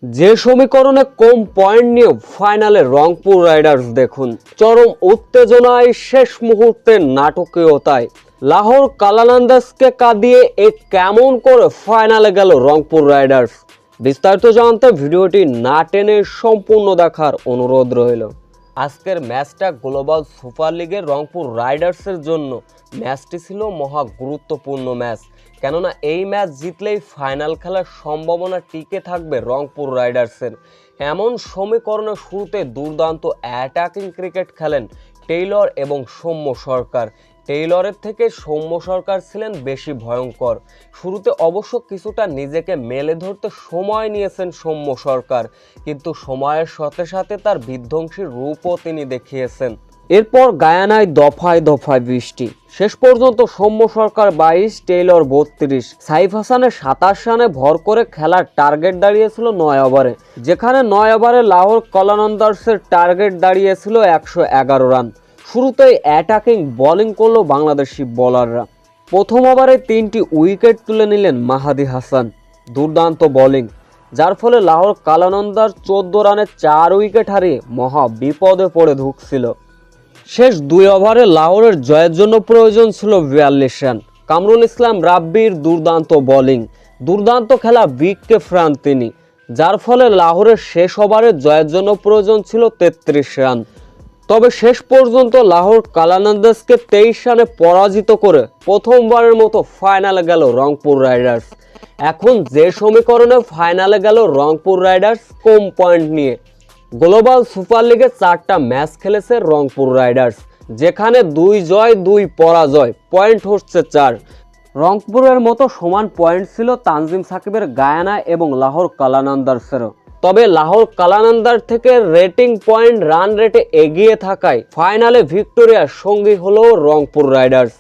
যে সমীকরণে কম পয়েন্ট নিয়ে ফাইনালে রংপুর রাইডার্স দেখুন চরম উত্তেজনায় শেষ মুহূর্তে নাটকীয়তায় লাহোর কালান্দার্সকে কাঁদিয়ে কেমন করে ফাইনালে গেল রংপুর রাইডার্স। বিস্তারিত জানতে ভিডিওটি না টেনে সম্পূর্ণ দেখার অনুরোধ রইল। আজকের ম্যাচটা গ্লোবাল সুপার লিগের রংপুর রাইডার্সের জন্য ম্যাচটি ছিল মহা গুরুত্বপূর্ণ ম্যাচ, কেননা এই ম্যাচ জিতলেই ফাইনাল খেলার সম্ভাবনা টিকে থাকবে রংপুর রাইডার্সের। এমন সমীকরণে শুরুতে দুর্দান্ত অ্যাটাকিং ক্রিকেট খেলেন টেইলর এবং সৌম্য সরকার। টেইলরের থেকে সৌম্য সরকার ছিলেন বেশি ভয়ঙ্কর। শুরুতে অবশ্য কিছুটা নিজেকে মেলে ধরতে সময় নিয়েছেন সৌম্য সরকার, কিন্তু সময়ের সাথে সাথে তার বিধ্বংসী রূপও তিনি দেখিয়েছেন। এরপর গায়ানায় দফায় দফায় বৃষ্টি, শেষ পর্যন্ত সৌম্য সরকার 22, টেইলর 32, সাইফ হাসানের 27 রানে ভর করে খেলার টার্গেট দাঁড়িয়েছিল 9 ওভারে, যেখানে 9 ওভারে লাহোর কালান্দার্সের টার্গেট দাঁড়িয়েছিল 111 রান। শুরুতেই অ্যাটাকিং বোলিং করলো বাংলাদেশি বোলাররা। প্রথম ওভারে 3টি উইকেট তুলে নিলেন মাহাদি হাসান, দুর্দান্ত বোলিং, যার ফলে লাহোর কালান্দার্স 14 রানে 4 উইকেট হারিয়ে মহা বিপদে পড়ে ঢুকছিল। শেষ 2 ওভারে লাহোরের জয়ের জন্য প্রয়োজন ছিল 42 রান। কামরুল ইসলাম রাব্বির দুর্দান্ত বোলিং, দুর্দান্ত খেলা বিগকে ফ্রান তিনি, যার ফলে লাহোরের শেষ ওভারে জয়ের জন্য প্রয়োজন ছিল 33 রান। তবে শেষ পর্যন্ত লাহোর কালান্দার্সকে 23 রানে পরাজিত করে প্রথমবারের মতো ফাইনালে গেল রংপুর রাইডার্স। এখন যে সমীকরণে ফাইনালে গেল রংপুর রাইডার্স কম পয়েন্ট নিয়ে, গ্লোবাল সুপার লিগে 4টা ম্যাচ খেলেছে রংপুর রাইডার্স, যেখানে 2 জয় 2 পরাজয়, পয়েন্ট হচ্ছে 4। রংপুরের মতো সমান পয়েন্ট ছিল তানজিম সাকিবের গায়ানা এবং লাহোর কালান্দার্সেরও। তবে লাহোর কালান্দার্স থেকে রেটিং পয়েন্ট রান রেটে এগিয়ে থাকায় ফাইনালে ভিক্টোরিয়ার সঙ্গী হলো রংপুর রাইডার্স।